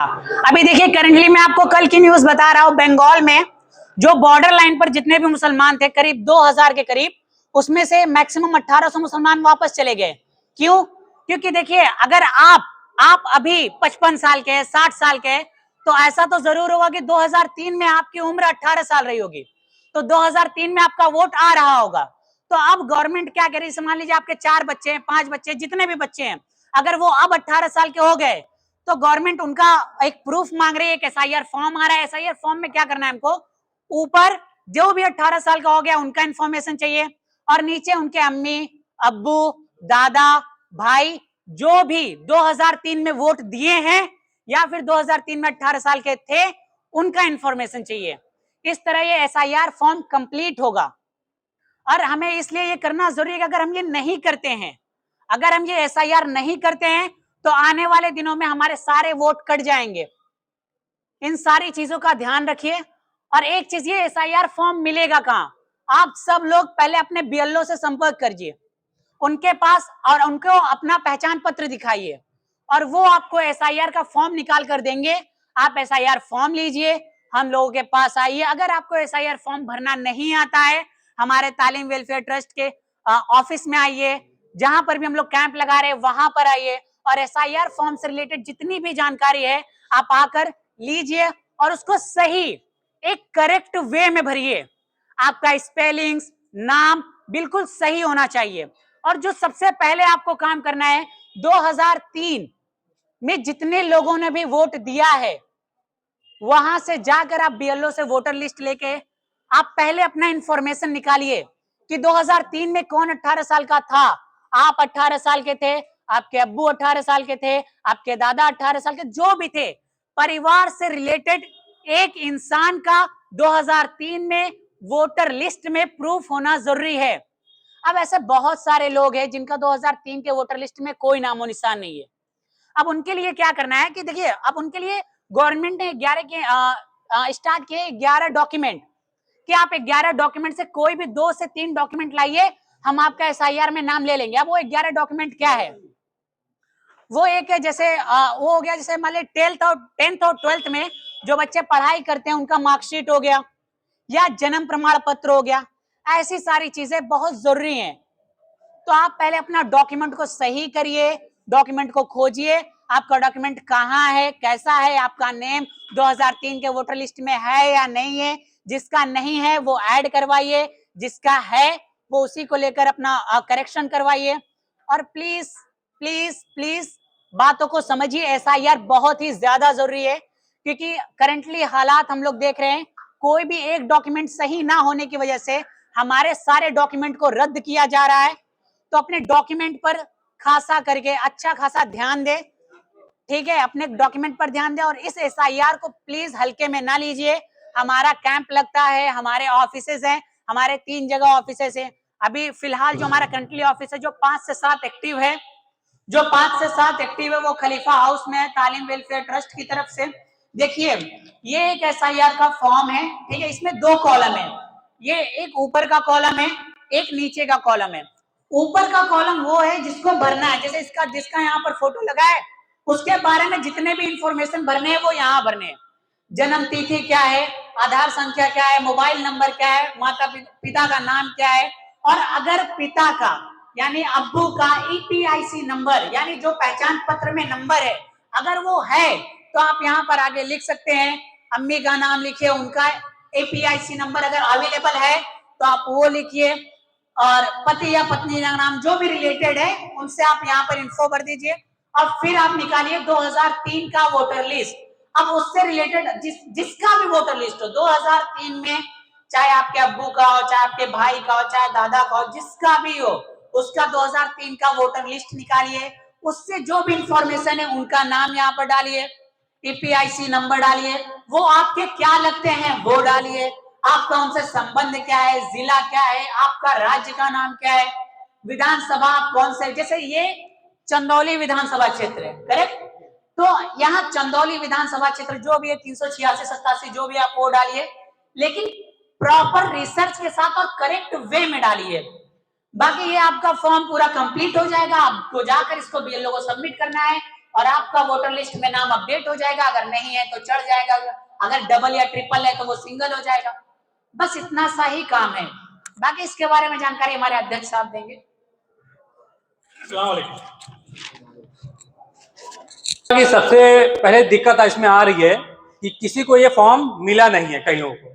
अभी देखिए करंटली मैं आपको कल की न्यूज बता रहा हूँ। बंगाल में जो बॉर्डर लाइन पर जितने भी मुसलमान थे करीब 2000 के करीब, उसमें से मैक्सिमम 1800 मुसलमान वापस चले गए। क्यों? क्योंकि देखिए अगर आप अभी 55 साल के 60 साल के, तो ऐसा तो जरूर होगा कि 2003 में आपकी उम्र 18 साल रही होगी, तो 2003 में आपका वोट आ रहा होगा। तो अब गवर्नमेंट क्या कह रही है, मान लीजिए आपके 4 बच्चे हैं, 5 बच्चे, जितने भी बच्चे हैं, अगर वो अब 18 साल के हो गए तो गवर्नमेंट उनका एक प्रूफ मांग रही है। एक एसआईआर फॉर्म आ रहा है। एसआईआर फॉर्म में क्या करना है हमको, ऊपर जो भी 18 साल का हो गया उनका इंफॉर्मेशन चाहिए, और नीचे उनके अम्मी, अब्बू, दादा, भाई जो भी 2003 में वोट दिए हैं या फिर 2003 में 18 साल के थे, उनका इंफॉर्मेशन चाहिए। इस तरह ये एसआईआर फॉर्म कंप्लीट होगा। और हमें इसलिए ये करना जरूरी है कि अगर हम ये नहीं करते हैं, अगर हम ये एसआईआर नहीं करते हैं, तो आने वाले दिनों में हमारे सारे वोट कट जाएंगे। इन सारी चीजों का ध्यान रखिए। और एक चीज, ये एसआईआर फॉर्म मिलेगा कहां? आप सब लोग पहले अपने बीएलओ से संपर्क करिए, उनके पास, और उनको अपना पहचान पत्र दिखाइए, और वो आपको एसआईआर का फॉर्म निकाल कर देंगे। आप एसआईआर फॉर्म लीजिए, हम लोगों के पास आइए। अगर आपको एसआईआर फॉर्म भरना नहीं आता है, हमारे तालीम वेलफेयर ट्रस्ट के ऑफिस में आइए, जहां पर भी हम लोग कैंप लगा रहे हैं वहां पर आइए, और एसआईआर फॉर्म से रिलेटेड जितनी भी जानकारी है आप आकर लीजिए, और उसको सही एक करेक्ट वे में भरिए। आपका स्पेलिंग्स, नाम बिल्कुल सही होना चाहिए। और जो सबसे पहले आपको काम करना है, 2003 में जितने लोगों ने भी वोट दिया है, वहां से जाकर आप बीएलओ से वोटर लिस्ट लेके आप पहले अपना इंफॉर्मेशन निकालिए कि 2003 में कौन 18 साल का था। आप 18 साल के थे, आपके अब्बू 18 साल के थे, आपके दादा 18 साल के, जो भी थे, परिवार से रिलेटेड एक इंसान का 2003 में वोटर लिस्ट में प्रूफ होना जरूरी है। अब ऐसे बहुत सारे लोग हैं जिनका 2003 के वोटर लिस्ट में कोई नामो निशान नहीं है। अब उनके लिए क्या करना है कि देखिए, अब उनके लिए गवर्नमेंट ने 11 के स्टार्ट किए 11 डॉक्यूमेंट, कि आप 11 डॉक्यूमेंट से कोई भी 2 से 3 डॉक्यूमेंट लाइए, हम आपका एसआईआर में नाम ले लेंगे। अब वो 11 डॉक्यूमेंट क्या है? वो एक है, जैसे वो हो गया, जैसे मान लीजिए 10th और 12th में जो बच्चे पढ़ाई करते हैं उनका मार्कशीट हो गया, या जन्म प्रमाण पत्र हो गया। ऐसी सारी चीजें बहुत जरूरी हैं। तो आप पहले अपना डॉक्यूमेंट को सही करिए, डॉक्यूमेंट को खोजिए, आपका डॉक्यूमेंट कहाँ है, कैसा है, आपका नेम 2003 के वोटर लिस्ट में है या नहीं है। जिसका नहीं है वो ऐड करवाइए, जिसका है वो उसी को लेकर अपना करेक्शन करवाइए। और प्लीज प्लीज प्लीज बातों को समझिए। एसआईआर बहुत ही ज्यादा जरूरी है, क्योंकि करंटली हालात हम लोग देख रहे हैं, कोई भी एक डॉक्यूमेंट सही ना होने की वजह से हमारे सारे डॉक्यूमेंट को रद्द किया जा रहा है। तो अपने डॉक्यूमेंट पर खासा करके अच्छा खासा ध्यान दे, ठीक है, अपने डॉक्यूमेंट पर ध्यान दे। और इस एसआईआर को प्लीज हल्के में ना लीजिए। हमारा कैंप लगता है, हमारे ऑफिसेज हैं, हमारे 3 जगह ऑफिसेज हैं। अभी फिलहाल जो हमारा करंटली ऑफिस है, जो 5 से 7 एक्टिव है, जो 5 से 7 एक्टिव है, वो खलीफा हाउस में है, तालीम वेलफेयर ट्रस्ट की तरफ से। देखिए, ये एक एसआईआर का फॉर्म है, ठीक है, इसमें 2 कॉलम है। ये एक ऊपर का कॉलम है, एक नीचे का कॉलम है। ऊपर का कॉलम वो है जिसको भरना है, जैसे इसका जिसका यहाँ पर फोटो लगा है, उसके बारे में जितने भी इंफॉर्मेशन भरने हैं वो यहाँ भरने हैं। जन्म तिथि क्या है, आधार संख्या क्या है, मोबाइल नंबर क्या है, माता पिता का नाम क्या है, और अगर पिता का यानी अब्बू का ईपीआईसी नंबर, यानी जो पहचान पत्र में नंबर है, अगर वो है तो आप यहाँ पर आगे लिख सकते हैं। अम्मी का नाम लिखिए, उनका एपीआईसी नंबर अगर अवेलेबल है तो आप वो लिखिए, और पति या पत्नी का नाम जो भी रिलेटेड है उनसे आप यहाँ पर इन्फो भर दीजिए। और फिर आप निकालिए 2003 का वोटर लिस्ट। अब उससे रिलेटेड जिसका भी वोटर लिस्ट हो 2003 में, चाहे आपके अब्बू का हो, चाहे आपके भाई का हो, चाहे दादा का हो, जिसका भी हो, उसका 2003 का वोटर लिस्ट निकालिए। उससे जो भी इंफॉर्मेशन है उनका नाम यहाँ पर डालिए, ईपीआईसी नंबर डालिए, वो आपके क्या लगते हैं वो डालिए, आपका उनसे संबंध क्या है, जिला क्या है, आपका राज्य का नाम क्या है, विधानसभा कौन से, जैसे ये चंदौली विधानसभा क्षेत्र है, करेक्ट। तो यहाँ चंदौली विधानसभा क्षेत्र जो भी है 386 87 जो भी आप वो डालिए, लेकिन प्रॉपर रिसर्च के साथ और करेक्ट वे में डालिए। बाकी ये आपका फॉर्म पूरा कंप्लीट हो जाएगा, आपको जाकर इसको बीएलओ को सबमिट करना है, और आपका वोटर लिस्ट में नाम अपडेट हो जाएगा, अगर नहीं है तो चढ़ जाएगा, अगर डबल या ट्रिपल है तो वो सिंगल हो जाएगा। बस इतना सा ही काम है, बाकी इसके बारे में जानकारी हमारे अध्यक्ष साहब देंगे। अस्सलाम वालेकुम। सबसे पहले दिक्कत इसमें आ रही है कि किसी को ये फॉर्म मिला नहीं है, कई लोगों को,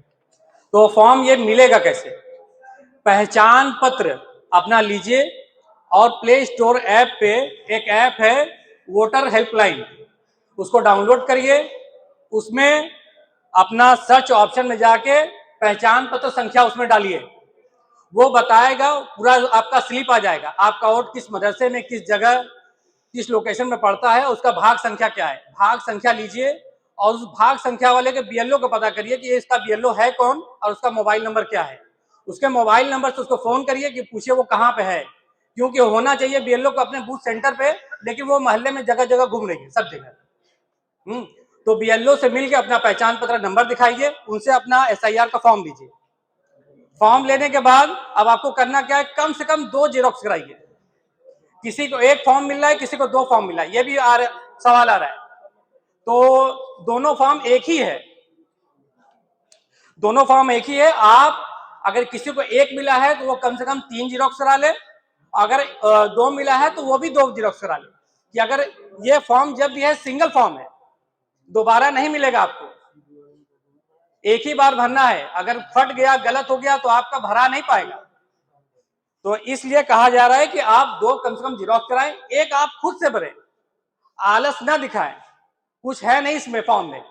तो फॉर्म ये मिलेगा कैसे? पहचान पत्र अपना लीजिए और प्ले स्टोर ऐप पे एक ऐप है वोटर हेल्पलाइन, उसको डाउनलोड करिए। उसमें अपना सर्च ऑप्शन में जाके पहचान पत्र संख्या उसमें डालिए, वो बताएगा, पूरा आपका स्लिप आ जाएगा, आपका वोट किस मदरसे में, किस जगह, किस लोकेशन में पड़ता है, उसका भाग संख्या क्या है। भाग संख्या लीजिए और उस भाग संख्या वाले के बीएलओ को पता करिए कि इसका बीएलओ है कौन और उसका मोबाइल नंबर क्या है। उसके मोबाइल नंबर से उसको फोन करिए कि पूछिए वो कहाँ पे है, क्योंकि होना चाहिए बीएलओ को अपने बूथ सेंटर पे, लेकिन वो मोहल्ले में जगह जगह घूम रही है, सब जगह। तो बीएलओ से मिलकर अपना पहचान पत्र नंबर दिखाइए, उनसे अपना एसआईआर का फॉर्म लीजिए। फॉर्म लेने के बाद अब आपको करना क्या है, कम से कम 2 जेरोक्स कराइए। किसी को 1 फॉर्म मिल रहा है, किसी को 2 फॉर्म मिल रहा है, ये भी सवाल आ रहा है। तो दोनों फॉर्म एक ही है, दोनों फॉर्म एक ही है। आप अगर किसी को 1 मिला है तो वो कम से कम 3 जेरोक्स करा ले, अगर 2 मिला है तो वो भी 2 जेरोक्स करा ले। कि अगर ये फॉर्म जब भी है सिंगल फॉर्म है, दोबारा नहीं मिलेगा आपको, एक ही बार भरना है। अगर फट गया, गलत हो गया तो आपका भरा नहीं पाएगा। तो इसलिए कहा जा रहा है कि आप 2 कम से कम जेरोक्स कराएं, 1 आप खुद से भरें, आलस ना दिखाएं। कुछ है नहीं इसमें, फॉर्म में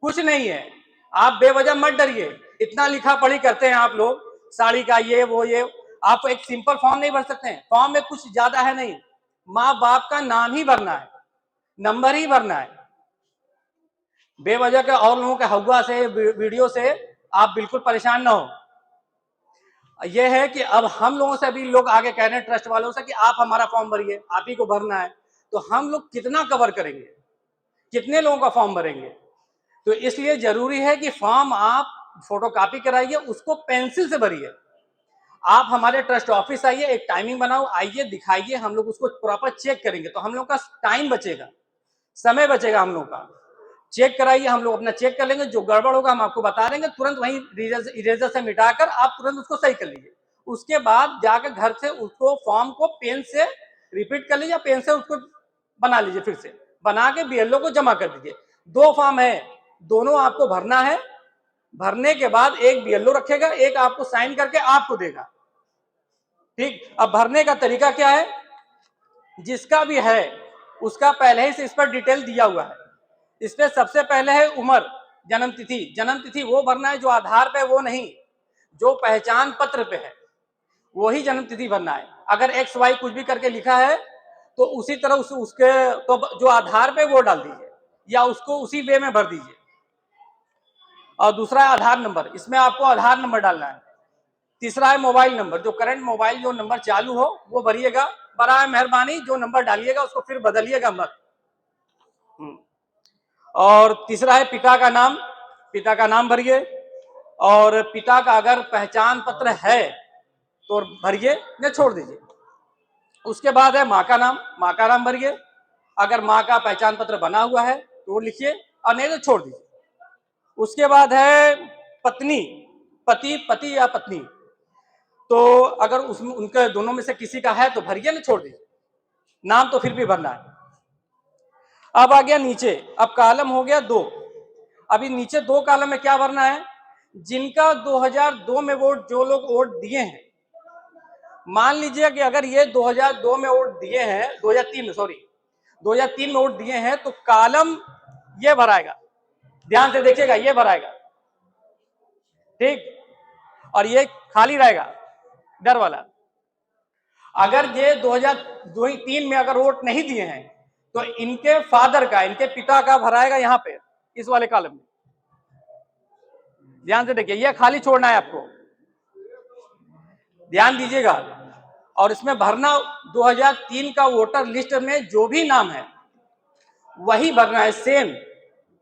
कुछ नहीं है, आप बेवजह मत डरिए। इतना लिखा पढ़ी करते हैं आप लोग, साड़ी का ये वो ये, आप एक सिंपल फॉर्म नहीं भर सकते हैं। फॉर्म में कुछ ज्यादा है नहीं, माँ बाप का नाम ही भरना है, नंबर ही भरना है। बेवजह के और लोगों के हवा से, वीडियो से आप बिल्कुल परेशान ना हो। यह है कि अब हम लोगों से भी लोग आगे कह रहे हैं, ट्रस्ट वालों से, कि आप हमारा फॉर्म भरिए, आप ही को भरना है। तो हम लोग कितना कवर करेंगे, कितने लोगों का फॉर्म भरेंगे? तो इसलिए जरूरी है कि फॉर्म आप फोटोकॉपी कराइए, उसको पेंसिल से भरिए। आप हमारे ट्रस्ट ऑफिस आइए, एक टाइमिंग बनाओ, आइए दिखाइए, हम लोग उसको प्रॉपर चेक करेंगे, तो हम लोग का टाइम बचेगा, समय बचेगा हम लोग का। चेक कराइए, हम लोग अपना चेक कर लेंगे, जो गड़बड़ होगा हम आपको बता देंगे, तुरंत वहीं इरेजर से मिटाकर आप तुरंत उसको सही कर लीजिए। उसके बाद जाकर घर से उसको फॉर्म को पेन से रिपीट कर लीजिए, पेन से उसको बना लीजिए, फिर से बना के बीएलओ को जमा कर दीजिए। 2 फॉर्म है, दोनों आपको भरना है। भरने के बाद एक बीएलओ रखेगा, एक आपको साइन करके आपको देगा। ठीक, अब भरने का तरीका क्या है, जिसका भी है उसका पहले ही से इस पर डिटेल दिया हुआ है। इसमें सबसे पहले है उम्र, जन्म तिथि। जन्म तिथि वो भरना है जो आधार पे, वो नहीं, जो पहचान पत्र पे है वही जन्म तिथि भरना है। अगर XY कुछ भी करके लिखा है तो उसी तरह उसके तो जो आधार पे वो डाल दीजिए, या उसको उसी वे में भर दीजिए। और दूसरा है आधार नंबर, इसमें आपको आधार नंबर डालना है। तीसरा है मोबाइल नंबर, जो करंट मोबाइल जो नंबर चालू हो वो भरिएगा। बड़ा मेहरबानी जो नंबर डालिएगा उसको फिर बदलिएगा मत। और तीसरा है पिता का नाम, पिता का नाम भरिए। और पिता का अगर पहचान पत्र है तो भरिए, नहीं छोड़ दीजिए। उसके बाद है माँ का नाम, माँ का नाम भरिए। अगर माँ का पहचान पत्र बना हुआ है तो वो लिखिए, और नहीं तो छोड़ दीजिए। उसके बाद है पत्नी, पति या पत्नी, तो अगर उसमें उनके दोनों में से किसी का है तो भरिए, नहीं छोड़ दीजिए। नाम तो फिर भी भरना है। अब आ गया नीचे, अब कॉलम हो गया 2। अभी नीचे 2 कॉलम में क्या भरना है, जिनका 2002 में वोट, जो लोग वोट दिए हैं। मान लीजिए कि अगर ये 2002 में वोट दिए हैं, 2003 में, सॉरी 2003 में वोट दिए हैं, तो कॉलम ये भराएगा, ध्यान से देखिएगा, ये भराएगा, ठीक, और ये खाली रहेगा डर वाला। अगर ये 2003 में अगर वोट नहीं दिए हैं तो इनके फादर का, इनके पिता का भराएगा यहाँ पे, इस वाले कॉलम में। ध्यान से देखिए, ये खाली छोड़ना है आपको, ध्यान दीजिएगा। और इसमें भरना 2003 का वोटर लिस्ट में जो भी नाम है वही भरना है, सेम।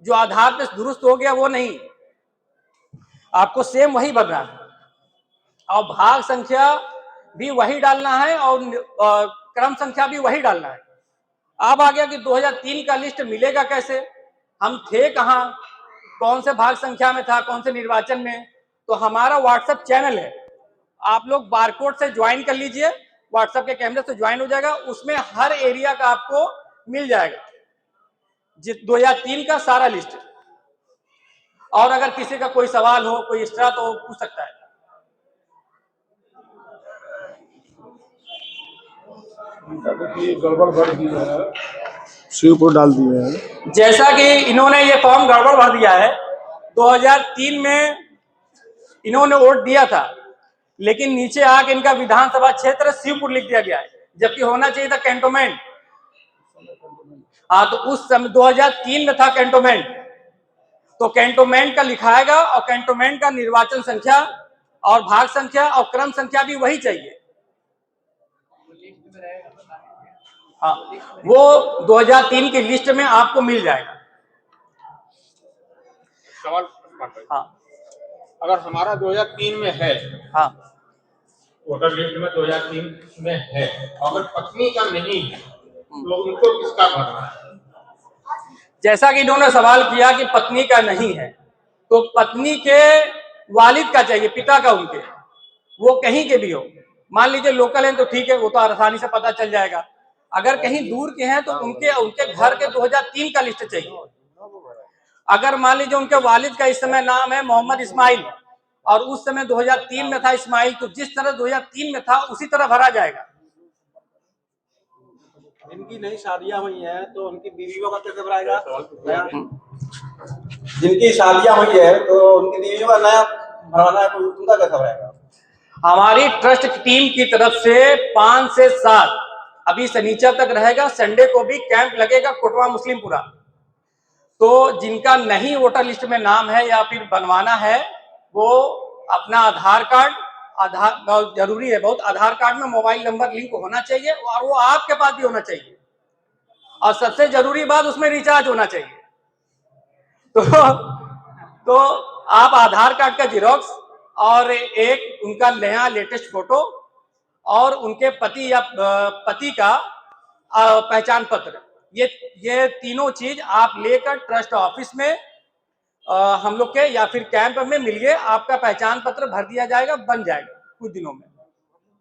जो आधार पे दुरुस्त हो गया वो नहीं, आपको सेम वही भरना है। और भाग संख्या भी वही डालना है, और क्रम संख्या भी वही डालना है। अब आ गया कि 2003 का लिस्ट मिलेगा कैसे, हम थे कहाँ, कौन से भाग संख्या में था, कौन से निर्वाचन में। तो हमारा व्हाट्सएप चैनल है, आप लोग बारकोड से ज्वाइन कर लीजिए, व्हाट्सएप के कैमरे से ज्वाइन हो जाएगा, उसमें हर एरिया का आपको मिल जाएगा 2003 का सारा लिस्ट। और अगर किसी का कोई सवाल हो, कोई एक्स्ट्रा, तो पूछ सकता है। गड़बड़ भर दी है, शिवपुर डाल दिए हैं। जैसा कि इन्होंने ये फॉर्म गड़बड़ भर दिया है, 2003 में इन्होंने वोट दिया था, लेकिन नीचे आके इनका विधानसभा क्षेत्र शिवपुर लिख दिया गया है, जबकि होना चाहिए था कैंटोनमेंट। हाँ, तो उस समय 2003 में था कैंटोनमेंट, तो कैंटोनमेंट का लिखाएगा, और कैंटोनमेंट का निर्वाचन संख्या और भाग संख्या और क्रम संख्या भी वही चाहिए। हाँ, वो 2003 की लिस्ट में आपको मिल जाएगा। सवाल, हाँ, अगर हमारा 2003 में है, हाँ, वोटर लिस्ट में 2003 में है, अगर पत्नी का नहीं है तो उनको किसका भरना है? जैसा कि इन्होंने सवाल किया कि पत्नी का नहीं है, तो पत्नी के वालिद का चाहिए, पिता का उनके, वो कहीं के भी हो। मान लीजिए लोकल हैं तो ठीक है, वो तो आसानी से पता चल जाएगा। अगर कहीं दूर के हैं तो उनके घर के 2003 का लिस्ट चाहिए। अगर मान लीजिए उनके वालिद का इस समय नाम है मोहम्मद इस्माइल, और उस समय 2003 में था इस्माइल, तो जिस तरह 2003 में था उसी तरह भरा जाएगा। जिनकी नई शादियां हुई हैं तो उनकी बीवियों का कैसे भराएगा? जिनकी शादियां हुई है तो उनकी बीवियों का नया भरवाना है, तो उनका कैसे भराएगा? हमारी ट्रस्ट टीम की तरफ से 5 से 7 अभी शनिचर तक रहेगा, संडे को भी कैंप लगेगा कोटवा मुस्लिमपुरा। तो जिनका नहीं वोटर लिस्ट में नाम है या फिर बनवाना है, वो अपना आधार कार्ड, आधार बहुत जरूरी है, बहुत आधार कार्ड में मोबाइल नंबर लिंक होना चाहिए, और वो आपके पास भी होना चाहिए, और सबसे जरूरी बात उसमें रिचार्ज होना चाहिए। तो आप आधार कार्ड का जेरोक्स और एक उनका नया लेटेस्ट फोटो और उनके पति या पति का पहचान पत्र, ये तीनों चीज आप लेकर ट्रस्ट ऑफिस में हम लोग के या फिर कैंप में मिलिए, आपका पहचान पत्र भर दिया जाएगा, बन जाएगा कुछ दिनों में।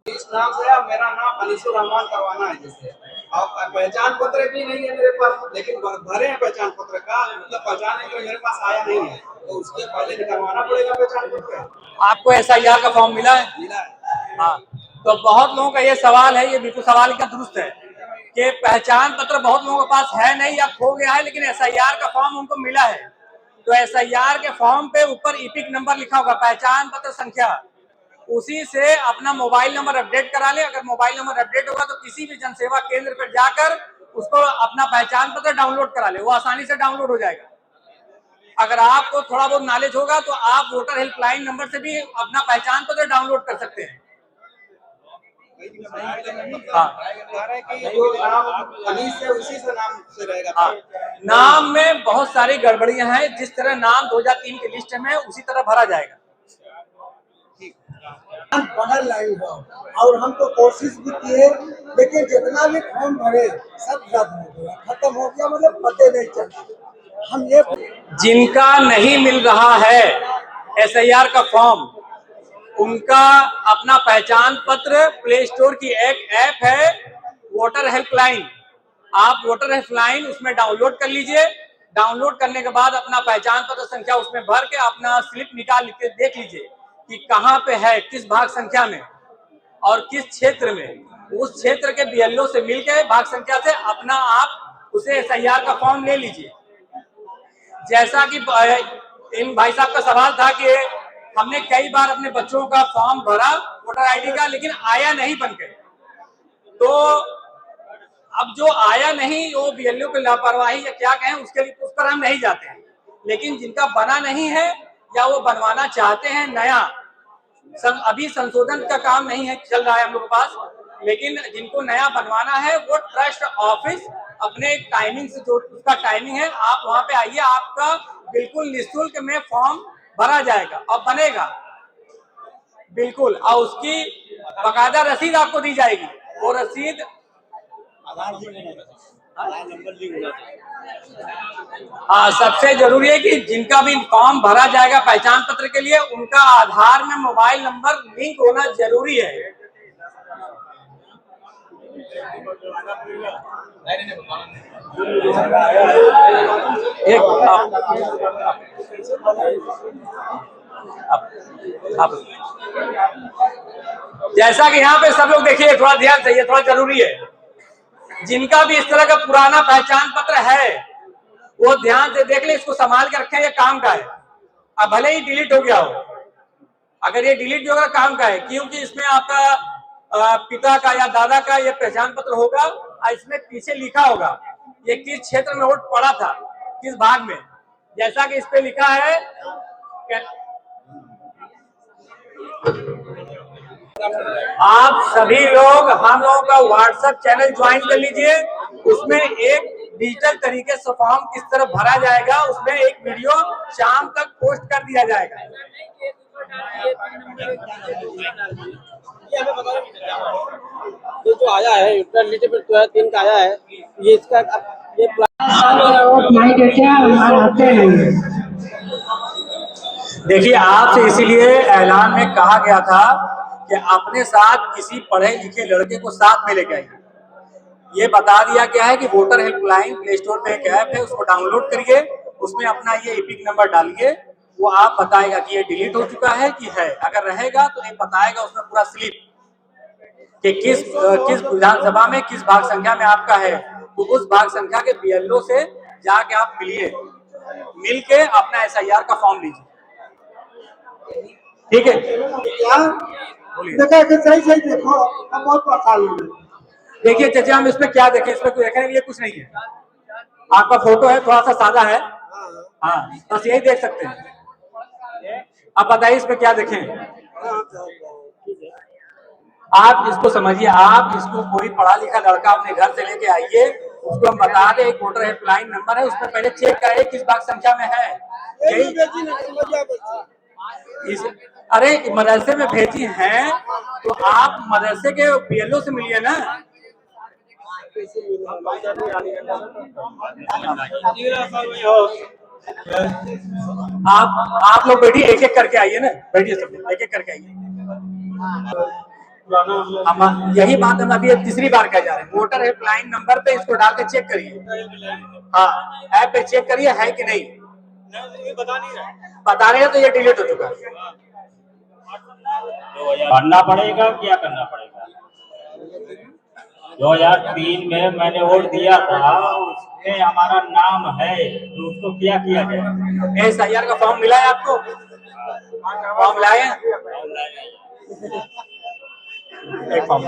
इस नाम से अब मेरा नाम अनीसुर रहमान करवाना है, जैसे और पहचान पत्र भी नहीं है मेरे पास, लेकिन भरे हैं पहचान पत्र का, मतलब पहचान के मेरे पास आया नहीं है, तो उसके पहले निकलवाना पड़ेगा पहचान पत्र। आपको SIR का फॉर्म मिला है? मिला है। हाँ, तो बहुत लोगों का ये सवाल है, ये बिल्कुल सवाल का दुरुस्त है कि पहचान पत्र बहुत लोगों के पास है नहीं या खो गया है, लेकिन SIR का फॉर्म उनको मिला है। तो SIR के फॉर्म पे ऊपर ईपिक नंबर लिखा होगा, पहचान पत्र संख्या, उसी से अपना मोबाइल नंबर अपडेट करा ले। अगर मोबाइल नंबर अपडेट होगा तो किसी भी जनसेवा केंद्र पर जाकर उसको अपना पहचान पत्र डाउनलोड करा ले, वो आसानी से डाउनलोड हो जाएगा। अगर आपको थोड़ा बहुत नॉलेज होगा तो आप वोटर हेल्पलाइन नंबर से भी अपना पहचान पत्र डाउनलोड कर सकते हैं। हाँ, उसी से नाम से रहेगा। हाँ, नाम में बहुत सारी गड़बड़ियां हैं, जिस तरह नाम 2003 की लिस्ट में उसी तरह भरा जाएगा। बगल लाई हो, और हम तो कोशिश भी किए, लेकिन जितना भी फॉर्म भरे सब रद्द हो गया, खत्म हो गया, मतलब पते नहीं चला। हम ये जिनका नहीं मिल रहा है SIR का फॉर्म, उनका अपना पहचान पत्र, प्ले स्टोर की एक ऐप है वोटर हेल्पलाइन, आप वोटर हेल्पलाइन उसमें डाउनलोड कर लीजिए। डाउनलोड करने के बाद अपना पहचान पत्र संख्या उसमें भर के अपना स्लिप निकाल के देख लीजिए कि कहाँ पे है, किस भाग संख्या में और किस क्षेत्र में। उस क्षेत्र के BLO से मिलकर भाग संख्या से अपना आप उसे SIR का फॉर्म ले लीजिए। जैसा कि इन भाई साहब का सवाल था कि हमने कई बार अपने बच्चों का फॉर्म भरा वोटर ID का, लेकिन आया नहीं बनके। तो अब जो आया नहीं, वो BLO की लापरवाही या क्या कहें, उसके लिए उस पर हम नहीं जाते हैं। लेकिन जिनका बना नहीं है या वो बनवाना चाहते हैं नया, अभी संशोधन का काम नहीं है, चल रहा है हम लोग के पास, लेकिन जिनको नया बनवाना है वो ट्रस्ट ऑफिस अपने टाइमिंग से, जो उसका टाइमिंग है, आप वहां पे आइए, आपका बिल्कुल निःशुल्क में फॉर्म भरा जाएगा और बनेगा बिल्कुल, और उसकी बकायदा रसीद आपको दी जाएगी। वो रसीद हाँ, सबसे जरूरी है कि जिनका भी फॉर्म भरा जाएगा पहचान पत्र के लिए, उनका आधार में मोबाइल नंबर लिंक होना जरूरी है। एक अब जैसा कि यहाँ पे सब लोग देखिए, थोड़ा ध्यान से, ये थोड़ा जरूरी है। जिनका भी इस तरह का पुराना पहचान पत्र है वो ध्यान से देख ले, इसको संभाल के रखें, ये काम का है। अब भले ही डिलीट हो गया हो, अगर ये डिलीट भी होगा काम का है, क्योंकि इसमें आपका पिता का या दादा का ये पहचान पत्र होगा और इसमें पीछे लिखा होगा ये किस क्षेत्र में वोट पड़ा था, किस भाग में। जैसा कि इस पे लिखा है, आप सभी लोग हम लोगों का व्हाट्सएप चैनल ज्वाइन कर लीजिए। उसमें एक डिजिटल तरीके से फॉर्म किस तरह भरा जाएगा, उसमें एक वीडियो शाम तक पोस्ट कर दिया जाएगा। ये जो आया है इंटरनेट पे 3 का आया है, ये इसका ये नहीं देते हैं, आते नहीं। देखिए, आपसे इसीलिए ऐलान में कहा गया था कि अपने साथ किसी पढ़े लिखे लड़के को साथ में लेके आइए। ये बता दिया गया है कि वोटर हेल्पलाइन प्ले स्टोर पे एक ऐप है, उसको डाउनलोड करिए, उसमें अपना ये एपिक नंबर डालिए, वो आप बताएगा कि ये डिलीट हो चुका है कि है। अगर रहेगा तो ये बताएगा उसमें पूरा स्लिप कि किस विधानसभा में किस भाग संख्या में आपका है, तो उस भाग संख्या के बीएलओ से जाके आप मिलिए, मिल के अपना SIR का फॉर्म लीजिए। ठीक है, देखो सही सही देखो, हम बहुत परेशान हैं। देखिए चाचा, हम इसमें क्या देखें, इसमें देखने के लिए कुछ नहीं है। आपका फोटो है, थोड़ा सा सादा है, हाँ, बस यही देख सकते हैं। आप बताइए इसमें क्या देखें। आप इसको समझिए, आप इसको कोई पढ़ा लिखा लड़का अपने घर से लेके आइए, उसको हम बता दें एक वोटर हेल्पलाइन नंबर है, उसमें पहले चेक करें किस भाग संख्या में है। अरे मदरसे में भेजी हैं तो आप मदरसे के बीएलओ से मिलिए ना। आप लोग बैठिए, एक एक करके आइए ना, बैठिए सब एक एक करके आइए। हम यही बात हम अभी तीसरी बार कह जा रहे हैं। वोटर हेल्पलाइन नंबर पे इसको डाल के चेक करिए, हाँ ऐप पे चेक करिए है कि नहीं। बता रहे हैं तो ये डिलीट हो चुका है। भरना पड़ेगा, क्या करना पड़ेगा? 2003 में मैंने वोट दिया था, उसमें हमारा नाम है, तो उसको क्या किया जाए? SIR का फॉर्म मिला है आपको? फॉर्म लाए? एक फॉर्म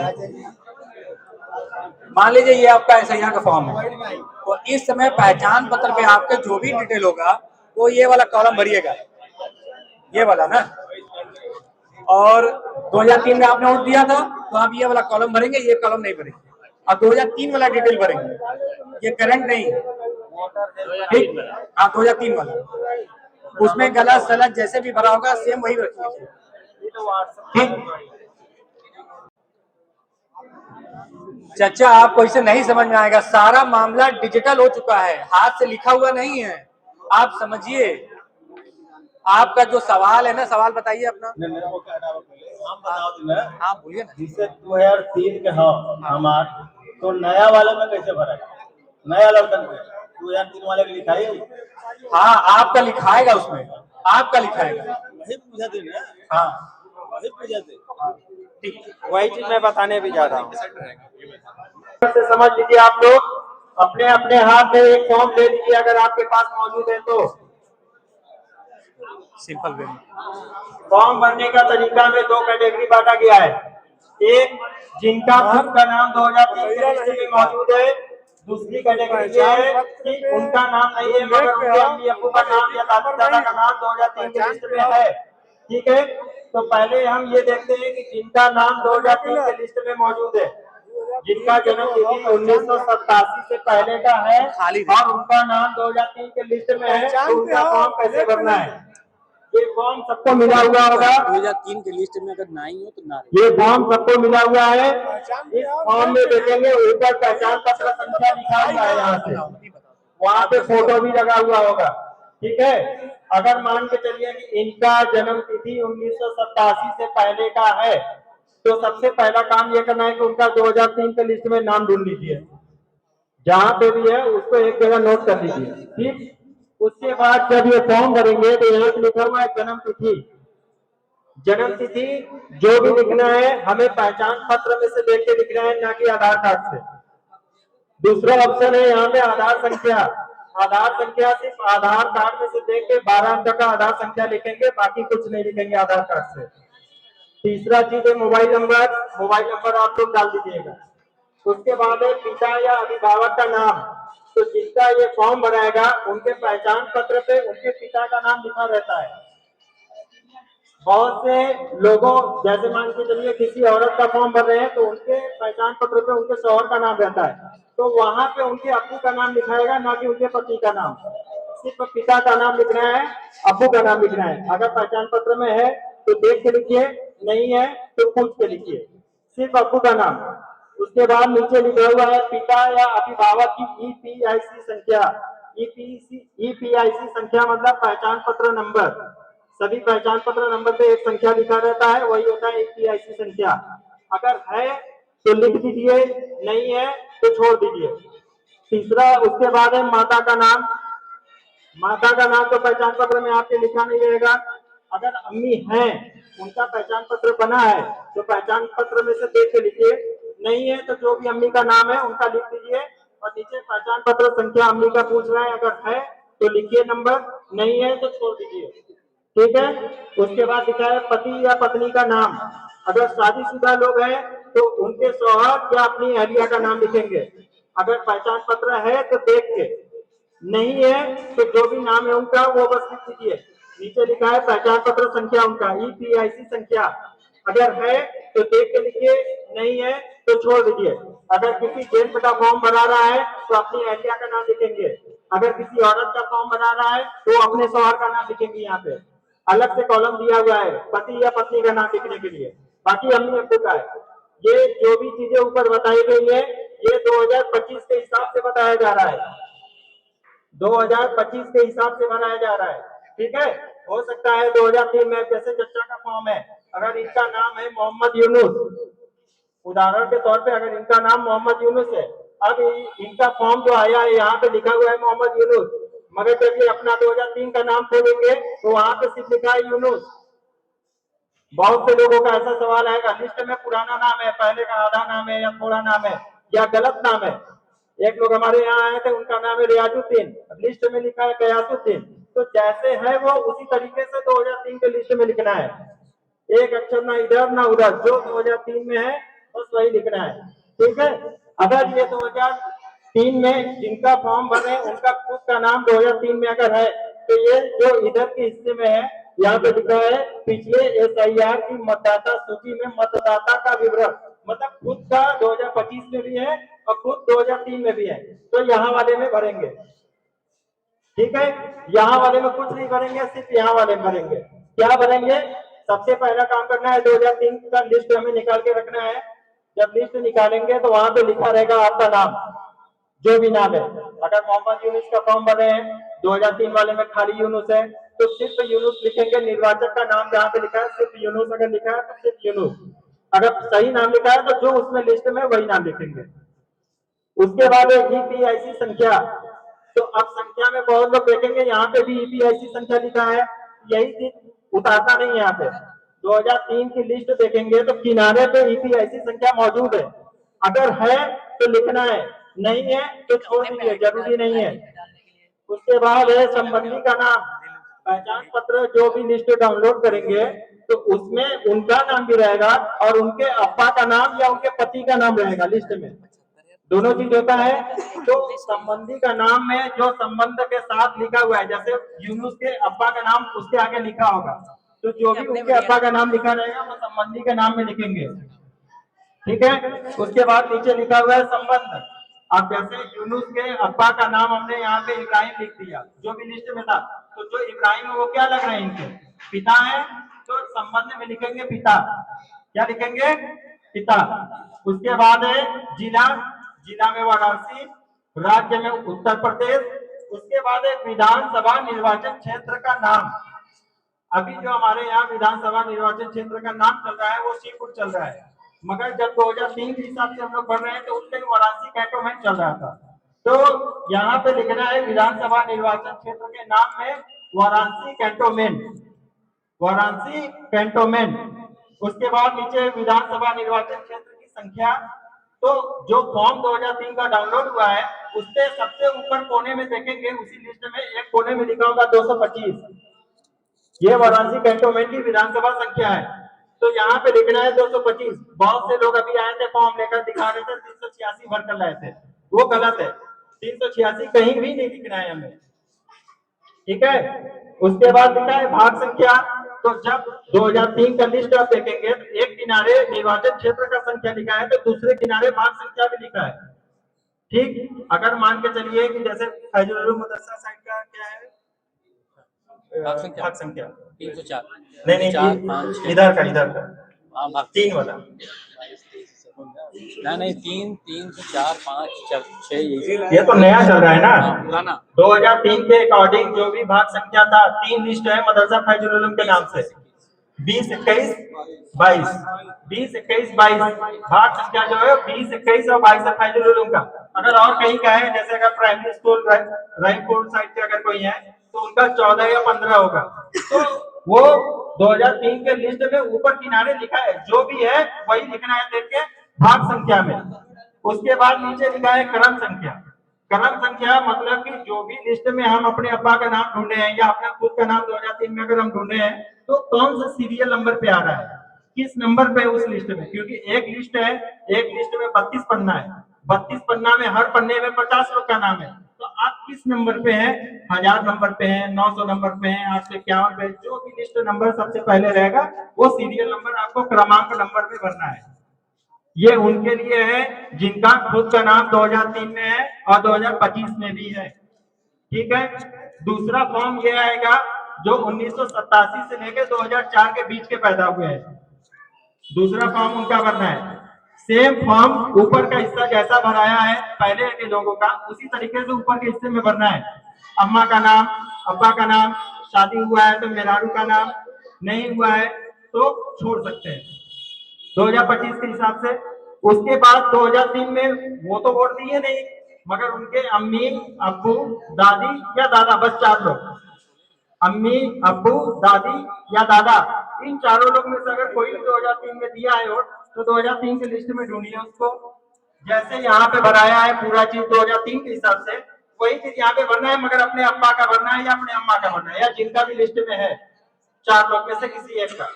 मान लीजिए ये आपका SIR का फॉर्म है, तो इस समय पहचान पत्र पे आपके जो भी डिटेल होगा वो ये वाला कॉलम भरिएगा, ये वाला ना। और 2003 में आपने वोट दिया था तो आप ये वाला कॉलम भरेंगे, ये कॉलम नहीं भरेंगे। और 2003 वाला डिटेल भरेंगे, ये करंट नहीं, ठीक। हाँ 2003 वाला, उसमें गलत सलत जैसे भी भरा होगा सेम वही रखिए, ठीक। चाचा आपको इसे नहीं समझ में आएगा, सारा मामला डिजिटल हो चुका है, हाथ से लिखा हुआ नहीं है। आप समझिए, आपका जो सवाल है ना, सवाल बताइए अपना। हाँ बोलिए ना। जिससे 2003 के हमार तो नया वाले में कैसे भरा, नया लड़का 2003 वाले का लिखा है। हाँ आपका लिखाएगा, उसमें आपका लिखाएगा, वही पूछा थे ना। हाँ वही पूछा थे, ठीक, वही चीज मैं बताने भी जा रहा हूँ। से समझ लीजिए, आप लोग अपने अपने हाथ में एक फॉर्म ले लीजिए, अगर आपके पास मौजूद है तो। Simple way. फॉर्म भरने का तरीका में 2 कैटेगरी बांटा गया है। एक, जिनका खुद का नाम 2003 के लिस्ट में मौजूद है। दूसरी कैटेगरी ये है कि उनका नाम नहीं है मगर उनके अम्मी अब्बू का नाम या दादा दादा का नाम 2003 के लिस्ट में है, ठीक है। तो पहले हम ये देखते हैं कि जिनका नाम 2003 के लिस्ट में मौजूद है, जिनका जन्म तिथि 1987 से पहले का है और उनका नाम 2003 के लिस्ट में है, तो उनका फॉर्म कैसे भरना है। ये फॉर्म सबको मिला हुआ होगा। 2003 के लिस्ट में अगर नहीं हो तो ना रहे। ये फॉर्म सबको मिला हुआ है। इस फॉर्म में देखेंगे ऊपर पहचान पत्र संख्या लिखा हुआ है, यहाँ से वहाँ पे फोटो भी लगा हुआ होगा। ठीक है, अगर मान के चलिए कि इनका जन्म तिथि 1987 से पहले का है तो सबसे पहला काम ये करना है कि उनका 2003 के लिस्ट में नाम ढूंढ लीजिए, जहां पे भी है उसको एक जगह नोट कर लीजिए। ठीक, उसके बाद जब ये फॉर्म भरेंगे तो यहाँ पे लिखा हुआ है जन्म तिथि। जन्म तिथि जो भी लिखना है हमें पहचान पत्र में से देख के लिखना है, ना कि आधार कार्ड से। दूसरा ऑप्शन है यहाँ पे आधार संख्या। आधार संख्या सिर्फ आधार कार्ड में से देख के 12 अंक का आधार संख्या लिखेंगे, बाकी कुछ नहीं लिखेंगे आधार कार्ड से। तीसरा चीज है मोबाइल नंबर। मोबाइल नंबर आप लोग डाल दीजिएगा। उसके बाद है पिता या अभिभावक का नाम। तो जिसका ये फॉर्म भराएगा उनके पहचान पत्र पे उनके पिता का नाम लिखा रहता है। बहुत से लोगों, जैसे मान के चलिए किसी औरत का फॉर्म भर रहे हैं तो उनके पहचान पत्र पे उनके शौहर का नाम रहता है, तो वहां पे उनके अब्बू का नाम लिखाएगा, ना कि उनके पति का नाम। सिर्फ पिता का नाम लिखना है, अब्बू का नाम लिखना है। अगर पहचान पत्र में है तो देख के लिखिए, नहीं है तो पूछ के लिखिए, सिर्फ अब्बू का नाम। उसके बाद नीचे लिखा हुआ है पिता या अभिभावक की ईपीआईसी संख्या। ईपीआईसी संख्या मतलब पहचान पत्र नंबर। सभी पहचान पत्र नंबर पे एक संख्या लिखा रहता है, वही होता है ईपीआईसी संख्या। अगर है तो लिख दीजिए, नहीं है तो छोड़ दीजिए। तीसरा, उसके बाद है माता का नाम। माता का नाम तो पहचान पत्र में आपके लिखा नहीं रहेगा। अगर अम्मी हैं, उनका पहचान पत्र बना है तो पहचान पत्र में से देख के लिखिए, नहीं है तो जो भी अम्मी का नाम है उनका लिख दीजिए। और नीचे पहचान पत्र संख्या अम्मी का पूछ रहा है, अगर है तो लिखिए नंबर, नहीं है तो छोड़ दीजिए। ठीक है, उसके बाद लिखा है पति या पत्नी का नाम। अगर शादीशुदा लोग हैं तो उनके शौहर या अपनी अहलिया का नाम लिखेंगे। अगर पहचान पत्र है तो देख के, नहीं है तो जो भी नाम है उनका वो बस लिख दीजिए। नीचे लिखा है पहचान पत्र संख्या उनका, ईपीआईसी संख्या। अगर है तो देख के लिखिए, नहीं है तो छोड़ दीजिए। अगर किसी जेंट्स का फॉर्म बना रहा है तो अपनी अहलिया का नाम लिखेंगे। अगर किसी औरत का फॉर्म बना रहा है तो अपने शौहर का नाम लिखेंगे। यहाँ पे अलग से कॉलम दिया हुआ है पति या पत्नी का नाम लिखने के लिए, बाकी अम्मी अब्बू का है। ये जो भी चीजें ऊपर बताई गई है ये 2025 के हिसाब से बताया जा रहा है, 2025 के हिसाब से बनाया जा रहा है। ठीक है, हो सकता है 2003 में, जैसे चचा का फॉर्म है, अगर इनका नाम है मोहम्मद यूनुस, उदाहरण के तौर पे अगर इनका नाम मोहम्मद यूनुस है, अब इनका फॉर्म जो आया है यहाँ पे लिखा हुआ है मोहम्मद यूनुस, मगर जब ये अपना 2003 का नाम खोलेंगे तो वहां पे सिर्फ लिखा है यूनुस। बहुत से लोगों का ऐसा सवाल आएगा, लिस्ट में पुराना नाम है, पहले का आधा नाम है या थोड़ा नाम है या गलत नाम है। एक लोग हमारे यहाँ आए थे, उनका नाम है रियाजुद्दीन, लिस्ट में लिखा है गयासुद्दीन। तो जैसे है वो उसी तरीके से 2003 के लिस्ट में लिखना है, एक अक्षर ना इधर ना उधर, जो 2003 में है बस वही लिखना है। ठीक है, अगर ये 2003 में जिनका फॉर्म भरे उनका खुद का नाम 2003 में अगर है तो ये जो इधर के हिस्से में है यहाँ पे लिखा है पिछले SIR की मतदाता सूची में मतदाता का विवरण, मतलब खुद का 2025 में भी है और खुद 2003 में भी है, तो यहाँ वाले में भरेंगे। ठीक है, यहाँ वाले में कुछ नहीं भरेंगे, सिर्फ यहाँ वाले में भरेंगे। क्या भरेंगे? सबसे पहला काम करना है 2003 का लिस्ट हमें निकाल के रखना है। जब लिस्ट निकालेंगे तो वहां पे लिखा रहेगा आपका नाम, जो भी नाम है। अगर मोहम्मद यूनुस का फॉर्म भरे हैं, 2003 वाले में खाली यूनुस है तो सिर्फ यूनुस लिखेंगे। निर्वाचक का नाम जहाँ पे लिखा है सिर्फ यूनुस, अगर लिखा है तो सिर्फ यूनुस। अगर सही नाम लिखा है तो जो उसमें लिस्ट में वही नाम लिखेंगे। उसके बाद ईपीआईसी संख्या, तो अब संख्या में बहुत लोग देखेंगे यहाँ पे भी ईपीआईसी संख्या लिखा है, यही चीज उतारना नहीं है। यहाँ पे 2003 की लिस्ट देखेंगे तो किनारे पे ईपीआईसी संख्या मौजूद है, अगर है तो लिखना है, नहीं है तो छोड़ दीजिए, जरूरी नहीं है। उसके बाद है संबंधी का नाम। पहचान पत्र जो भी लिस्ट डाउनलोड करेंगे तो उसमें उनका नाम भी रहेगा और उनके अब्बा का नाम या उनके पति का नाम रहेगा लिस्ट में, दोनों चीज होता है। तो संबंधी का नाम में जो संबंध के साथ लिखा हुआ है, जैसे यूनुस के अब्बा का नाम उसके आगे लिखा होगा, तो जो भी उनके अब्बा का नाम लिखा रहेगा वो संबंधी के नाम में लिखेंगे। ठीक है, उसके बाद नीचे लिखा हुआ है संबंध। अब जैसे यूनुस के अब्बा का नाम हमने यहाँ पे इब्राहिम लिख दिया, जो भी लिस्ट में था, तो जो इब्राहिम है वो क्या लग रहे हैं इनके, पिता है तो संबंध में लिखेंगे पिता। क्या लिखेंगे? पिता। उसके बाद है जिला, जिला में वाराणसी, राज्य में उत्तर प्रदेश। उसके बाद है विधानसभा निर्वाचन क्षेत्र का नाम। अभी जो हमारे यहाँ विधानसभा निर्वाचन क्षेत्र का नाम चल रहा है वो शिवपुर चल रहा है, मगर जब 2003 के हिसाब से हम लोग पढ़ रहे हैं तो उस टाइम वाराणसी कैंटोनमेंट चल रहा था। तो यहाँ पे लिखना है विधानसभा निर्वाचन क्षेत्र के नाम में वाराणसी कैंटोनमेंट, वाराणसी कैंटोनमेंट। उसके बाद नीचे विधानसभा निर्वाचन क्षेत्र की संख्या। तो जो फॉर्म 2003 का डाउनलोड हुआ है उससे सबसे ऊपर कोने में देखेंगे, उसी लिस्ट में एक कोने में लिखा होगा 225। ये वाराणसी कैंटोनमेंट की विधानसभा संख्या है। तो यहाँ पे लिखना है 225। बहुत से लोग अभी आए थे फॉर्म लेकर दिखा रहे थे 386 भर कर लाए थे, वो गलत है। 386 कहीं भी नहीं लिखना है हमें, ठीक है। उसके बाद लिखा है भाग संख्या। तो जब 2003 का लिस्ट आप देखेंगे तो एक किनारे निर्वाचन क्षेत्र का संख्या लिखा है तो दूसरे किनारे भाग संख्या भी लिखा है, ठीक। अगर मान के चलिए कि जैसे फैजुल उलूम मदरसा साइड का क्या है भाग संख्या 304। नहीं 4, 5, 6। इधर का हाँ भाग 3 वाला नहीं 3, 3 से 4, 5, 6 यही। ये तो नया चल रहा है ना। पुराना 2003 के अकॉर्डिंग जो भी भाग संख्या था 3 लिस्ट है मदरसा फैजुल उलूम के नाम से 20, 21, 22। 20, 21, 22 भाग संख्या जो है 20, 21 और 22 है फैजुल उलूम का। अगर और कहीं का है जैसे अगर प्राइमरी स्कूल रायपुर साइड से अगर कोई है तो उनका 14 या 15 होगा। तो वो 2003 के लिस्ट में ऊपर किनारे लिखा है, जो भी है वही लिखना है देख के भाग संख्या में। उसके बाद नीचे लिखा है क्रम संख्या। क्रम संख्या मतलब कि जो भी लिस्ट में हम अपने अब्बा का नाम ढूंढे हैं या अपने खुद का नाम 2003 में अगर हम ढूंढे हैं तो कौन सा सीरियल नंबर पे आ रहा है, किस नंबर पे उस लिस्ट में। क्योंकि एक लिस्ट है, एक लिस्ट में 32 पन्ना है, 32 पन्ना में हर पन्ने में 50 लोग का नाम है। तो आप किस नंबर पे हैं, 1000 नंबर पे हैं, 900 नंबर पे हैं, 851 पे, जो भी लिस्ट नंबर सबसे पहले रहेगा वो सीरियल नंबर आपको क्रमांक नंबर में भरना है। ये उनके लिए है जिनका खुद का नाम 2003 में है और 2025 में भी है, ठीक है। दूसरा फॉर्म ये आएगा जो 1987 से लेकर 2004 के बीच के पैदा हुए हैं। दूसरा फॉर्म उनका भरना है। सेम फॉर्म ऊपर का हिस्सा जैसा भराया है पहले के लोगों का उसी तरीके से ऊपर के हिस्से में भरना है। अम्मा का नाम, अब्बा का नाम, शादी हुआ है तो मेहरारू का नाम, नहीं हुआ है तो छोड़ सकते हैं 2025 के हिसाब से। उसके बाद 2003 में वो तो वोट दिए नहीं, मगर उनके अम्मी, अब्बू, दादी या दादा, बस 4 लोग, अम्मी, अब्बू, दादी या दादा, इन चारों लोग में से अगर कोई भी 2003 में दिया है वोट तो 2003 के लिस्ट में ढूंढिए उसको। जैसे यहाँ पे भराया है पूरा चीज 2003 के हिसाब से वही चीज यहाँ पे भरना है, मगर अपने अब्बा का भरना है या अपने अम्मा का भरना है या जिनका भी लिस्ट में है 4 लोग में से किसी एक का।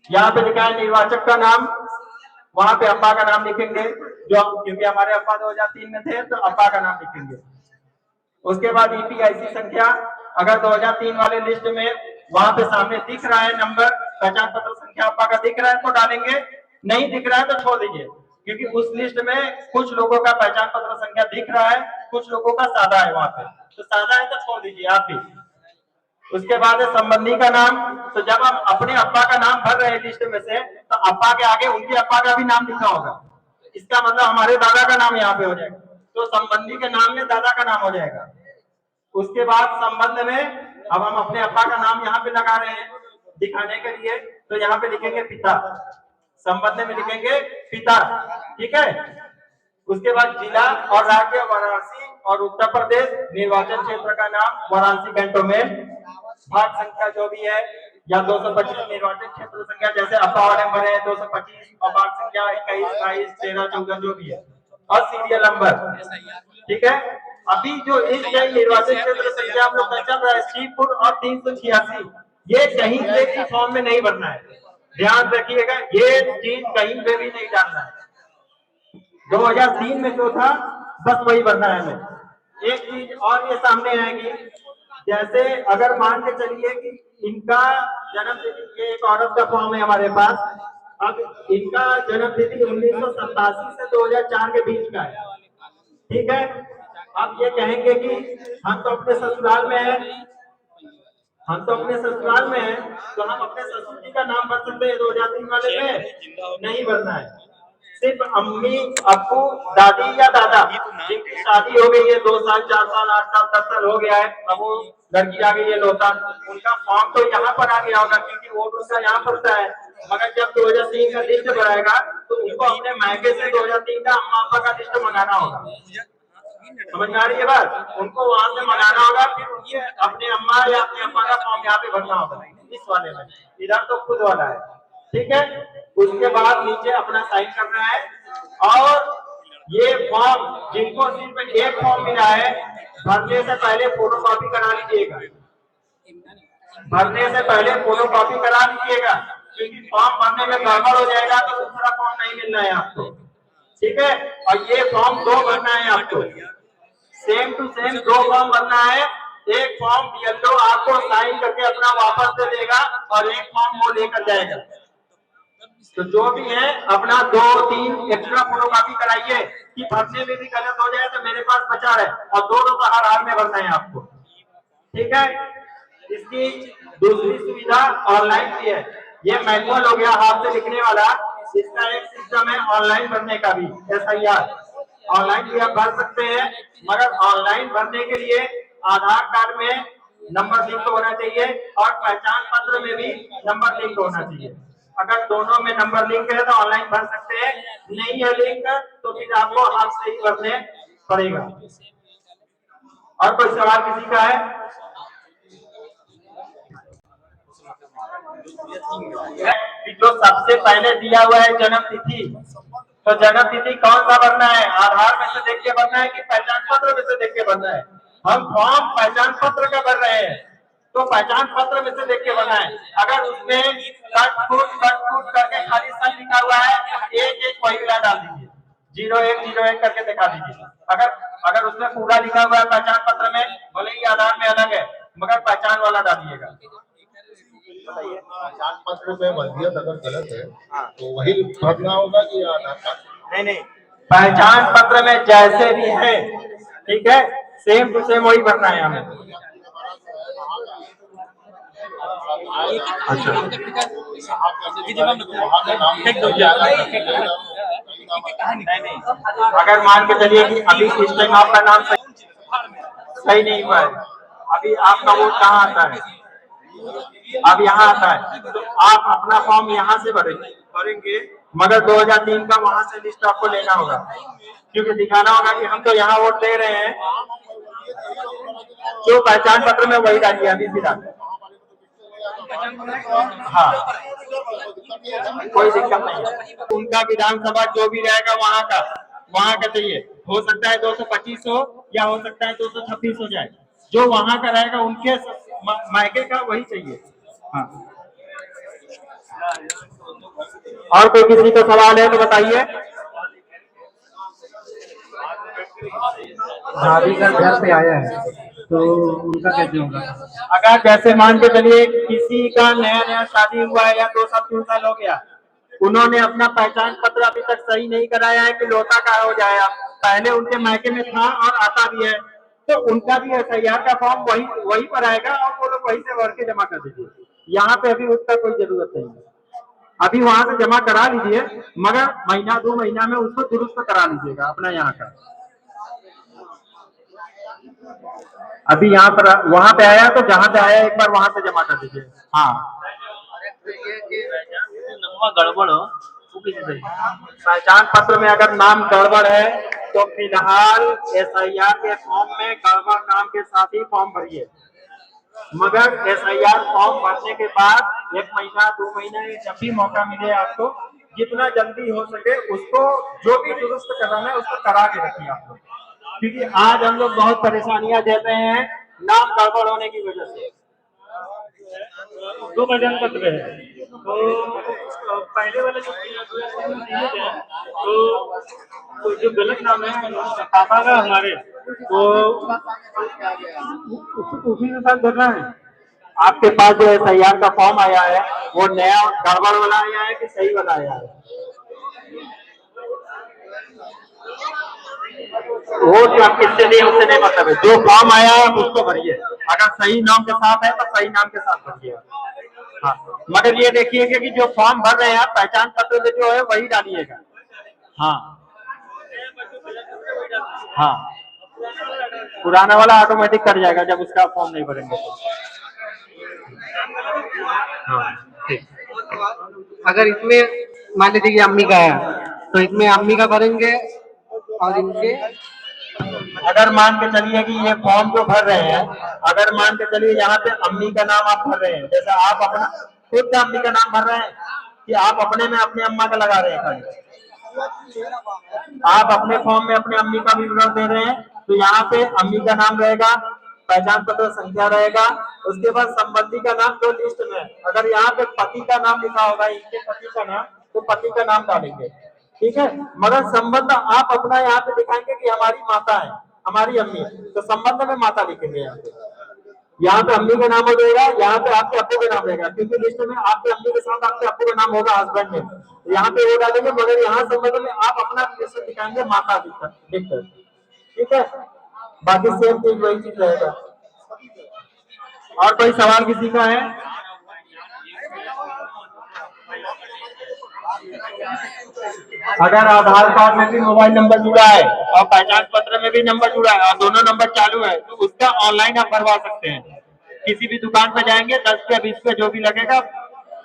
यहाँ पे लिखा है निर्वाचक का नाम, वहां पे अब्बा का नाम लिखेंगे, जो क्योंकि हमारे अब्बा 2003 में थे तो अब्बा का नाम लिखेंगे। उसके बाद ईपीआईसी संख्या, अगर 2003 वाले लिस्ट में वहां पे सामने दिख रहा है नंबर, पहचान पत्र संख्या अब्बा का दिख रहा है तो डालेंगे, नहीं दिख रहा है तो छोड़ दीजिए। क्योंकि उस लिस्ट में कुछ लोगों का पहचान पत्र संख्या दिख रहा है, कुछ लोगों का सादा है वहां पे, तो सादा है तो छोड़ दीजिए आप भी। उसके बाद है संबंधी का नाम। तो जब हम अपने अब्बा का नाम भर रहे हैं लिस्ट में से तो अब्बा के आगे उनके अब्बा का भी नाम लिखा होगा, इसका मतलब हमारे दादा का नाम यहाँ पे हो जाएगा, तो संबंधी के नाम में दादा का नाम हो जाएगा। उसके बाद संबंध में अब हम अपने अब्बा का नाम यहाँ पे लगा रहे हैं दिखाने के लिए, तो यहाँ पे लिखेंगे पिता, संबंध में लिखेंगे पिता, ठीक है। उसके बाद जिला और राज्य वाराणसी और उत्तर प्रदेश, निर्वाचन क्षेत्र का नाम वाराणसी कैंटोनमेंट, भाग संख्या जो भी है या 225 निर्वाचन क्षेत्र संख्या जैसे अब्बा वाले भरे हैं 225 और भाग संख्या 21, 22, 13, 14 जो भी है और सीरियल नंबर, ठीक है। अभी जो इस निर्वाचन क्षेत्र संख्या हम लोग चल रहा है श्रीपुर और 386, ये कहीं पे भी फॉर्म में नहीं भरना है, ध्यान रखिएगा, ये चीज कहीं पे भी नहीं डालना है। 2003 में जो था बस वही भरना है हमें। एक चीज और ये सामने आएगी, जैसे अगर मान के चलिए कि इनका जन्म तिथि, ये एक औरत का फॉर्म है हमारे पास, अब इनका जन्म तिथि 1987 से 2004 के बीच का है, ठीक है। अब ये कहेंगे कि हम तो अपने ससुराल में हैं, हम तो अपने ससुराल में हैं, तो हम अपने ससुर जी का नाम भर सकते हैं 2003 वाले में? नहीं भरना है। सिर्फ अम्मी, अब्बू, दादी या दादा जिनकी शादी हो गई है 2 साल, 4 साल, 8 साल, 10 साल हो गया है, अब वो लड़की आ गई है लौता, उनका फॉर्म तो यहाँ पर आ गया होगा क्योंकि वोट उसका यहाँ पड़ता है। मगर जब 2003 का लिस्ट बनाएगा तो उनको अपने मायके से 2003 का अम्मा अब्बा का लिस्ट मंगाना होगा। समझ में आ रही है बात? उनको वहां से मंगाना होगा, फिर उनके अपने अम्मा या अपने अब्बा का फॉर्म यहाँ पे भरना होगा इस वाले में। इधर तो खुद वाला है, ठीक है। उसके बाद नीचे अपना साइन करना है। और ये फॉर्म जिनको सिर्फ एक फॉर्म मिला है, भरने से पहले फोटोकॉपी करा लीजिएगा। भरने से पहले फोटोकॉपी करा लीजिएगा, क्योंकि फॉर्म भरने में गड़बड़ हो जाएगा तो दूसरा फॉर्म नहीं मिलना है आपको, ठीक है। और ये फॉर्म 2 भरना है आपको, सेम टू सेम 2 फॉर्म भरना है। एक फॉर्म बीएलओ आपको साइन करके अपना वापस दे देगा और एक फॉर्म वो लेकर जाएगा। तो जो भी है अपना 2-3 एक्स्ट्रा फोटोकॉपी कराइए कि भरने में भी गलत हो जाए तो मेरे पास बचा है, और 2 तो हर हाल में भरना है आपको, ठीक है। इसकी दूसरी सुविधा ऑनलाइन की है। ये मैनुअल हो गया हाथ से लिखने वाला, इसका एक सिस्टम है ऑनलाइन भरने का भी, SIR ऑनलाइन भी आप भर सकते हैं। मगर ऑनलाइन भरने के लिए आधार कार्ड में नंबर लिंक होना चाहिए और पहचान पत्र में भी नंबर लिंक होना चाहिए। अगर दोनों में नंबर लिंक है तो ऑनलाइन भर सकते हैं, नहीं है लिंक तो फिर आपको हाथ से ही भरने पड़ेगा। और कोई सवाल किसी का है? जो सबसे पहले दिया हुआ है जन्म तिथि, तो जन्म तिथि कौन सा भरना है? आधार में से देख के भरना है कि पहचान पत्र में से देख के भरना है? हम फॉर्म पहचान पत्र का भर रहे हैं, तो पहचान पत्र में से देख के भरना है। अगर उसमें कट फुट करके खाली सन लिखा हुआ है, एक पहिला डाल दीजिए, 0101 करके दिखा दीजिए। अगर उसमें पूरा लिखा हुआ है पहचान पत्र में, भले ही आधार में अलग है मगर पहचान वाला डालिएगा। पहचान पत्र में वसीयत अगर गलत है तो वही भरना होगा कि आधार कार्ड? नहीं, पहचान पत्र में जैसे भी है, ठीक है, सेम टू सेम वही भरना है हमें। अच्छा, नहीं, अगर मान के चलिए कि अभी इस टाइम आपका नाम सही नहीं हुआ है, अभी आपका वोट कहाँ आता है? अब यहाँ आता है, तो आप अपना फॉर्म यहाँ से भरेंगे, मगर 2003 का वहां से लिस्ट आपको लेना होगा, क्योंकि दिखाना होगा कि हम तो यहाँ वोट दे रहे हैं। जो पहचान पत्र में वही डालिए अभी फिलहाल। हाँ, कोई दिक्कत नहीं है। उनका विधानसभा जो भी रहेगा वहाँ का चाहिए। हो सकता है 225 हो या हो सकता है 226 हो जाए, जो वहाँ का रहेगा उनके मायके का वही चाहिए। हाँ, और कोई किसी का सवाल है तो बताइए। भाभी का घर पे आया है तो उनका कैसे होगा? अगर जैसे मान के चलिए किसी का नया शादी हुआ है या 2 साल 3 साल हो गया, उन्होंने अपना पहचान पत्र अभी तक सही नहीं कराया है कि लौटा का हो जाए, पहले उनके मायके में था और आता भी है, तो उनका भी SIR का फॉर्म वही पर आएगा और वो लोग वहीं से भर के जमा कर दीजिए। यहाँ पे अभी उसका कोई जरूरत नहीं है, अभी वहां से जमा करा लीजिए, मगर महीना 2 महीना में उसको दुरुस्त करा लीजिएगा अपना यहाँ का। अभी यहाँ पर वहां पे आया तो जहाँ पे आया एक बार वहां से जमा कर दीजिए। हाँ, गड़बड़ हो पहचान पत्र में अगर नाम गड़बड़ है तो फिलहाल SIR के फॉर्म में गड़बड़ नाम के साथ ही फॉर्म भरिए, मगर SIR फॉर्म भरने के बाद 1 महीना 2 महीने जब भी मौका मिले आपको, जितना जल्दी हो सके उसको जो भी दुरुस्त कराना है उसको करा के रखिए आप लोग, क्योंकि आज हम लोग बहुत परेशानियां झेल रहे हैं नाम गड़बड़ होने की वजह से। 2 पहचान पत्र है तो पहले वाले जो तो जो गलत नाम है पापा का हमारे, तो उसी के साथ भरना है। आपके पास जो SIR का फॉर्म आया है वो नया गड़बड़ वाला आया है कि सही वाला आया है? वो जो आप किससे दिए उससे नहीं मतलब है, जो फॉर्म आया है उसको भरिए, अगर सही नाम के साथ है तो सही नाम के साथ भरिए। हाँ, मगर ये देखिएगा कि जो फॉर्म भर रहे हैं आप पहचान पत्र में जो है वही डालिएगा। हाँ हाँ, पुराना वाला ऑटोमेटिक कर जाएगा जब उसका फॉर्म नहीं भरेंगे तो। हाँ ठीक। अगर इसमें मान लीजिए कि अम्मी का है तो इसमें अम्मी का भरेंगे और इनके, अगर मान के चलिए कि ये फॉर्म जो भर रहे हैं, अगर मान के चलिए यहाँ पे अम्मी का नाम आप भर रहे हैं, जैसे आप अपना खुद का अम्मी का नाम भर रहे हैं कि आप अपने में अपने अम्मा का लगा रहे हैं खाली, आप अपने फॉर्म में अपने अम्मी का विवरण दे रहे हैं तो यहाँ पे अम्मी का नाम रहेगा, पहचान पत्र संख्या रहेगा, उसके बाद संबंधी का नाम जो लिस्ट में, अगर यहाँ पे पति का नाम लिखा होगा, इनके पति का नाम, तो पति का नाम डालेंगे, ठीक है। मगर संबंध आप अपना यहाँ पे दिखाएंगे कि हमारी माता है, हमारी अम्मी है, तो संबंध में माता लिखेंगे यहाँ पे अम्मी का नाम हो जाएगा, यहाँ पे आपके अप्पू का नाम रहेगा, क्योंकि लिस्ट में आपके अम्मी के साथ आपके अप्पू का नाम होगा हस्बैंड में, यहाँ पे वो डालेंगे, मगर यहाँ संबंध में आप अपना दिखाएंगे माता दिखकर, ठीक है। बाकी सेम चीज वही चीज रहेगा। और कोई सवाल किसी का है? अगर आधार कार्ड में भी मोबाइल नंबर जुड़ा है और पहचान पत्र में भी नंबर जुड़ा है और दोनों नंबर चालू है तो उसका ऑनलाइन आप भरवा सकते हैं। किसी भी दुकान पे जाएंगे 10 पे 20 पे जो भी लगेगा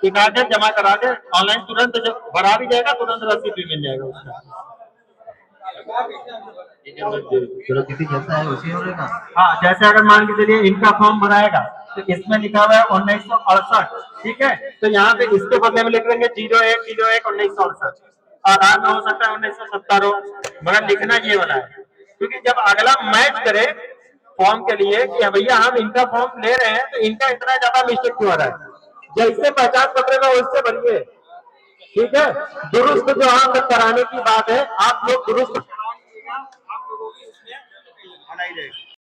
दिखा दे, जमा करा दे, ऑनलाइन तुरंत भरा भी जाएगा, तुरंत रसीद भी मिल जाएगा उसका। किसी जैसा है उसी होगा। हाँ, जैसे अगर मान के चलिए इनका फॉर्म भराएगा तो इसमें लिखा हुआ है 1968, ठीक है, तो यहाँ पे इसके बदले में लिख देंगे 01/01/1968, आधार में हो सकता है 1970 हो, मगर लिखना ये वाला है, क्योंकि जब अगला मैच करे फॉर्म के लिए कि भैया हम इनका फॉर्म ले रहे हैं तो इनका इतना ज्यादा मिस्टेक क्यों आ रहा है, जैसे पहचान पत्र में उससे भरिए, ठीक है। दुरुस्त जो यहाँ तक कराने की बात है, आप लोग दुरुस्त आप लोगों की उसमें बनाई जाएगी।